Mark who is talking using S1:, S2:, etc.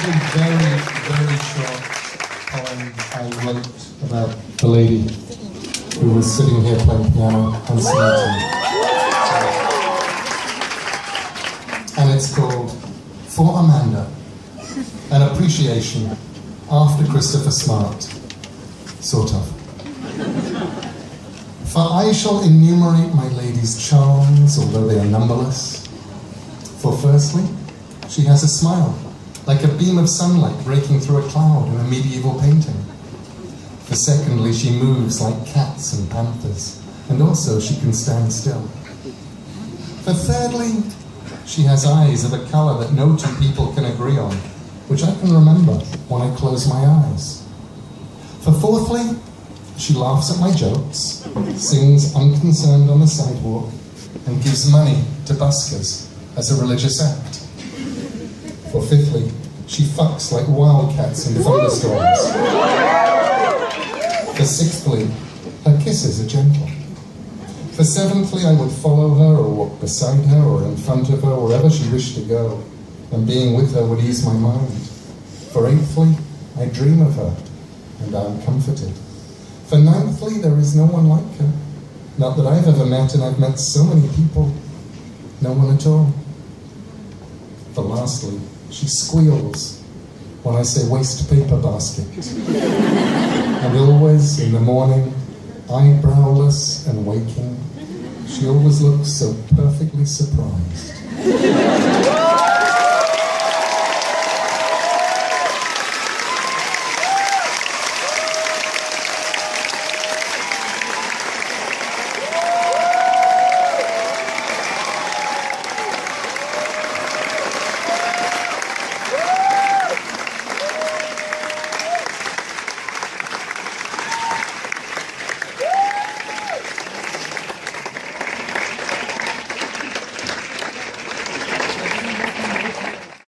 S1: is a very, very short poem I wrote about the lady who was sitting here playing piano and singing. And it's called For Amanda, an appreciation after Christopher Smart, sort of. For I shall enumerate my lady's charms, although they are numberless. For firstly, she has a smile, like a beam of sunlight breaking through a cloud in a medieval painting. For secondly, she moves like cats and panthers, and also she can stand still. For thirdly, she has eyes of a colour that no two people can agree on, which I can remember when I close my eyes. For fourthly, she laughs at my jokes, sings unconcerned on the sidewalk, and gives money to buskers as a religious act. For fifthly, she fucks like wildcats in thunderstorms. For sixthly, her kisses are gentle. For seventhly, I would follow her or walk beside her or in front of her wherever she wished to go, and being with her would ease my mind. For eighthly, I dream of her, and I am comforted. For ninthly, there is no one like her. Not that I've ever met, and I've met so many people. No one at all. For lastly, she squeals when I say waste paper basket. And always, in the morning, eyebrowless and waking, she always looks so perfectly surprised.